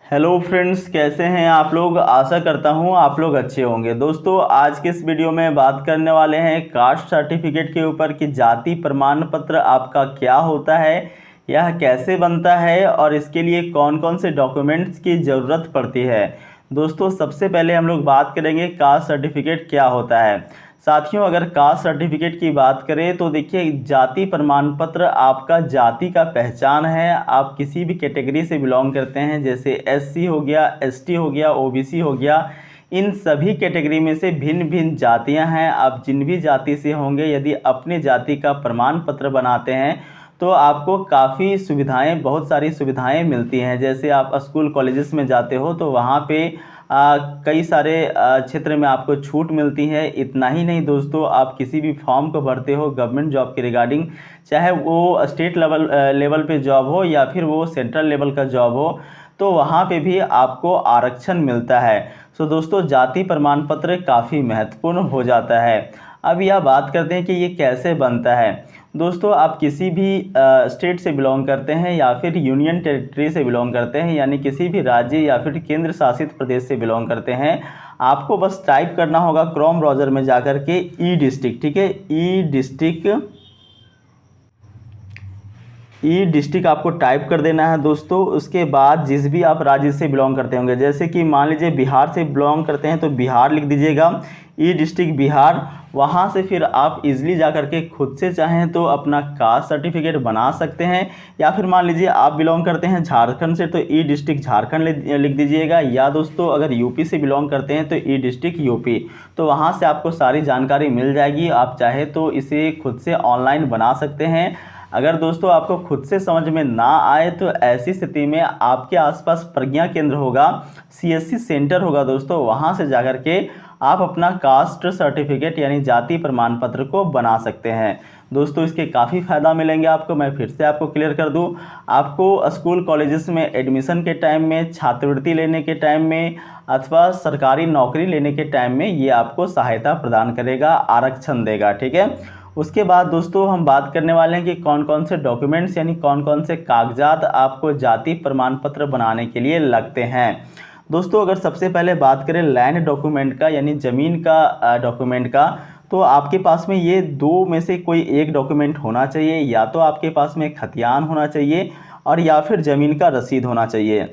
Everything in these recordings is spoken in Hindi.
हेलो फ्रेंड्स, कैसे हैं आप लोग। आशा करता हूं आप लोग अच्छे होंगे। दोस्तों, आज के इस वीडियो में बात करने वाले हैं कास्ट सर्टिफिकेट के ऊपर कि जाति प्रमाण पत्र आपका क्या होता है, यह कैसे बनता है और इसके लिए कौन कौन से डॉक्यूमेंट्स की ज़रूरत पड़ती है। दोस्तों, सबसे पहले हम लोग बात करेंगे कास्ट सर्टिफिकेट क्या होता है। साथियों, अगर कास्ट सर्टिफिकेट की बात करें तो देखिए, जाति प्रमाण पत्र आपका जाति का पहचान है। आप किसी भी कैटेगरी से बिलोंग करते हैं, जैसे एससी हो गया, एसटी हो गया, ओबीसी हो गया, इन सभी कैटेगरी में से भिन्न भिन्न जातियां हैं। आप जिन भी जाति से होंगे, यदि अपने जाति का प्रमाण पत्र बनाते हैं तो आपको काफ़ी सुविधाएं, बहुत सारी सुविधाएं मिलती हैं। जैसे आप स्कूल कॉलेजेस में जाते हो तो वहाँ पे कई सारे क्षेत्र में आपको छूट मिलती है। इतना ही नहीं दोस्तों, आप किसी भी फॉर्म को भरते हो गवर्नमेंट जॉब के रिगार्डिंग, चाहे वो स्टेट लेवल पे जॉब हो या फिर वो सेंट्रल लेवल का जॉब हो, तो वहाँ पे भी आपको आरक्षण मिलता है। सो दोस्तों, जाति प्रमाण पत्र काफ़ी महत्वपूर्ण हो जाता है। अब यह बात करते हैं कि ये कैसे बनता है। दोस्तों, आप किसी भी स्टेट से बिलोंग करते हैं या फिर यूनियन टेरिटरी से बिलोंग करते हैं, यानी किसी भी राज्य या फिर केंद्र शासित प्रदेश से बिलोंग करते हैं, आपको बस टाइप करना होगा क्रोम ब्राउज़र में जाकर के ई डिस्ट्रिक्ट। ठीक है, ई डिस्ट्रिक्ट आपको टाइप कर देना है दोस्तों। उसके बाद जिस भी आप राज्य से बिलोंग करते होंगे, जैसे कि मान लीजिए बिहार से बिलोंग करते हैं तो बिहार लिख दीजिएगा, ई डिस्ट्रिक्ट बिहार। वहाँ से फिर आप इजीली जा कर के खुद से चाहें तो अपना कास्ट सर्टिफिकेट बना सकते हैं। या फिर मान लीजिए आप बिलोंग करते हैं झारखंड से तो ई डिस्ट्रिक्ट झारखंड लिख दीजिएगा। या दोस्तों, अगर यूपी से बिलोंग करते हैं तो ई डिस्ट्रिक्ट यूपी। तो वहाँ से आपको सारी जानकारी मिल जाएगी। आप चाहे तो इसे खुद से ऑनलाइन बना सकते हैं। अगर दोस्तों आपको खुद से समझ में ना आए तो ऐसी स्थिति में आपके आसपास प्रज्ञा केंद्र होगा, सीएससी सेंटर होगा दोस्तों, वहाँ से जाकर के आप अपना कास्ट सर्टिफिकेट यानी जाति प्रमाण पत्र को बना सकते हैं। दोस्तों, इसके काफ़ी फ़ायदा मिलेंगे आपको। मैं फिर से आपको क्लियर कर दूं, आपको स्कूल कॉलेजेस में एडमिशन के टाइम में, छात्रवृत्ति लेने के टाइम में अथवा सरकारी नौकरी लेने के टाइम में ये आपको सहायता प्रदान करेगा, आरक्षण देगा। ठीक है, उसके बाद दोस्तों हम बात करने वाले हैं कि कौन कौन से डॉक्यूमेंट्स यानी कौन कौन से कागजात आपको जाति प्रमाण पत्र बनाने के लिए लगते हैं। दोस्तों, अगर सबसे पहले बात करें लैंड डॉक्यूमेंट का यानी ज़मीन का डॉक्यूमेंट का, तो आपके पास में ये दो में से कोई एक डॉक्यूमेंट होना चाहिए। या तो आपके पास में खतियान होना चाहिए और या फिर ज़मीन का रसीद होना चाहिए।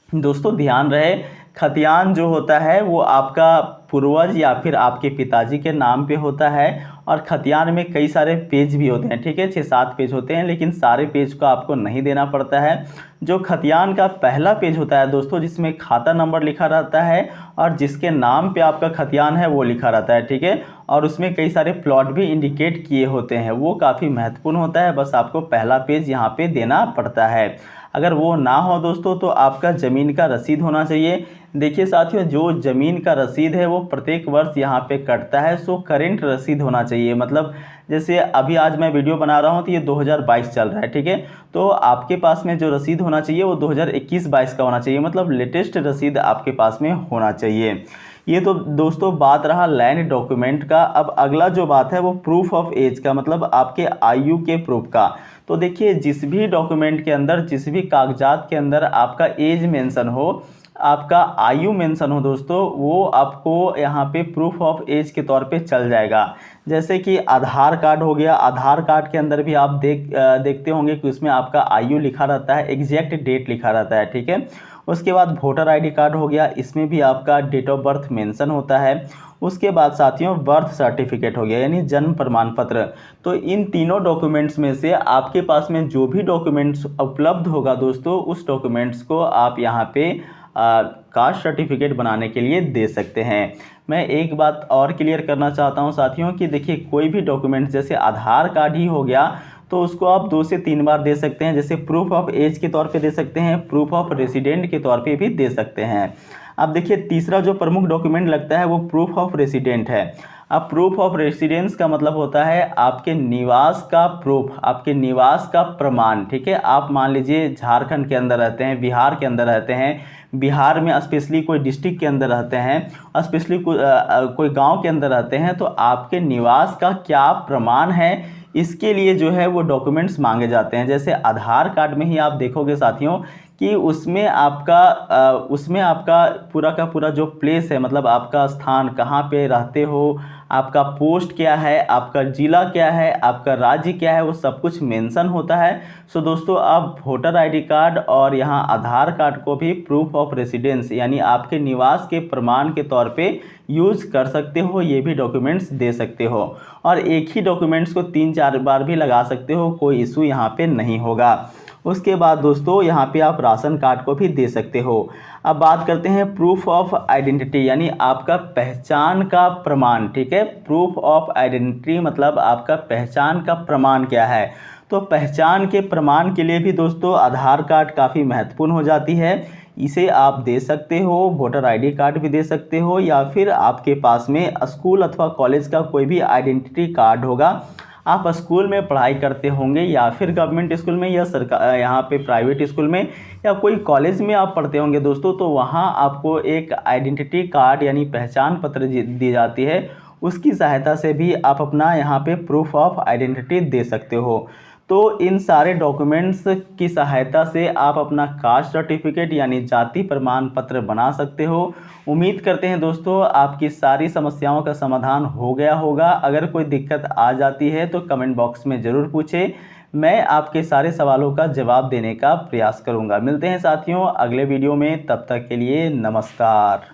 दोस्तों, ध्यान रहे, खतियान जो होता है वो आपका पूर्वज या फिर आपके पिताजी के नाम पे होता है। और खतियान में कई सारे पेज भी होते हैं। ठीक है, 6-7 पेज होते हैं, लेकिन सारे पेज को आपको नहीं देना पड़ता है। जो खतियान का पहला पेज होता है दोस्तों, जिसमें खाता नंबर लिखा रहता है और जिसके नाम पे आपका खतियान है वो लिखा रहता है। ठीक है, और उसमें कई सारे प्लॉट भी इंडिकेट किए होते हैं, वो काफ़ी महत्वपूर्ण होता है। बस आपको पहला पेज यहाँ पे देना पड़ता है। अगर वो ना हो दोस्तों तो आपका ज़मीन का रसीद होना चाहिए। देखिए साथियों, जो ज़मीन का रसीद है वो प्रत्येक वर्ष यहाँ पे कटता है। सो करेंट रसीद होना चाहिए। मतलब जैसे अभी आज मैं वीडियो बना रहा हूँ तो ये 2022 चल रहा है। ठीक है, तो आपके पास में जो रसीद होना चाहिए वो 2021-22 का होना चाहिए। मतलब लेटेस्ट रसीद आपके पास में होना चाहिए। ये तो दोस्तों बात रहा लैंड डॉक्यूमेंट का। अब अगला जो बात है वो प्रूफ ऑफ एज का, मतलब आपके आयु के प्रूफ का। तो देखिए, जिस भी डॉक्यूमेंट के अंदर, जिस भी कागजात के अंदर आपका एज मेंशन हो, आपका आयु मेंशन हो दोस्तों, वो आपको यहाँ पे प्रूफ ऑफ एज के तौर पे चल जाएगा। जैसे कि आधार कार्ड हो गया, आधार कार्ड के अंदर भी आप देखते होंगे कि उसमें आपका आयु लिखा रहता है, एग्जैक्ट डेट लिखा रहता है। ठीक है, उसके बाद वोटर आईडी कार्ड हो गया, इसमें भी आपका डेट ऑफ बर्थ मेंशन होता है। उसके बाद साथियों बर्थ सर्टिफिकेट हो गया यानी जन्म प्रमाण पत्र। तो इन तीनों डॉक्यूमेंट्स में से आपके पास में जो भी डॉक्यूमेंट्स उपलब्ध होगा दोस्तों, उस डॉक्यूमेंट्स को आप यहाँ पे कास्ट सर्टिफिकेट बनाने के लिए दे सकते हैं। मैं एक बात और क्लियर करना चाहता हूं साथियों कि देखिए, कोई भी डॉक्यूमेंट जैसे आधार कार्ड ही हो गया तो उसको आप 2 से 3 बार दे सकते हैं। जैसे प्रूफ ऑफ एज के तौर पे दे सकते हैं, प्रूफ ऑफ रेसिडेंट के तौर पे भी दे सकते हैं। अब देखिए, तीसरा जो प्रमुख डॉक्यूमेंट लगता है वो प्रूफ ऑफ रेसिडेंट है। अब प्रूफ ऑफ रेसिडेंस का मतलब होता है आपके निवास का प्रूफ, आपके निवास का प्रमाण। ठीक है, आप मान लीजिए झारखंड के अंदर रहते हैं, बिहार के अंदर रहते हैं, बिहार में स्पेशली कोई डिस्ट्रिक्ट के अंदर रहते हैं, स्पेशली कोई गांव के अंदर रहते हैं, तो आपके निवास का क्या प्रमाण है इसके लिए जो है वो डॉक्यूमेंट्स मांगे जाते हैं। जैसे आधार कार्ड में ही आप देखोगे साथियों कि उसमें आपका पूरा का पूरा जो प्लेस है, मतलब आपका स्थान कहाँ पे रहते हो, आपका पोस्ट क्या है, आपका ज़िला क्या है, आपका राज्य क्या है, वो सब कुछ मेंशन होता है। सो दोस्तों, आप वोटर आईडी कार्ड और यहाँ आधार कार्ड को भी प्रूफ ऑफ रेसिडेंस यानी आपके निवास के प्रमाण के तौर पे यूज़ कर सकते हो, ये भी डॉक्यूमेंट्स दे सकते हो। और एक ही डॉक्यूमेंट्स को 3-4 बार भी लगा सकते हो, कोई इशू यहाँ पे नहीं होगा। उसके बाद दोस्तों यहाँ पे आप राशन कार्ड को भी दे सकते हो। अब बात करते हैं प्रूफ ऑफ आइडेंटिटी यानी आपका पहचान का प्रमाण। ठीक है, प्रूफ ऑफ आइडेंटिटी मतलब आपका पहचान का प्रमाण क्या है। तो पहचान के प्रमाण के लिए भी दोस्तों आधार कार्ड काफ़ी महत्वपूर्ण हो जाती है। इसे आप दे सकते हो, वोटर आईडी कार्ड भी दे सकते हो, या फिर आपके पास में स्कूल अथवा कॉलेज का कोई भी आइडेंटिटी कार्ड होगा। आप स्कूल में पढ़ाई करते होंगे या फिर गवर्नमेंट स्कूल में या सरकार यहाँ पे प्राइवेट स्कूल में या कोई कॉलेज में आप पढ़ते होंगे दोस्तों, तो वहाँ आपको एक आइडेंटिटी कार्ड यानी पहचान पत्र दी जाती है। उसकी सहायता से भी आप अपना यहाँ पे प्रूफ ऑफ आइडेंटिटी दे सकते हो। तो इन सारे डॉक्यूमेंट्स की सहायता से आप अपना कास्ट सर्टिफिकेट यानी जाति प्रमाण पत्र बना सकते हो। उम्मीद करते हैं दोस्तों आपकी सारी समस्याओं का समाधान हो गया होगा। अगर कोई दिक्कत आ जाती है तो कमेंट बॉक्स में ज़रूर पूछें, मैं आपके सारे सवालों का जवाब देने का प्रयास करूंगा। मिलते हैं साथियों अगले वीडियो में, तब तक के लिए नमस्कार।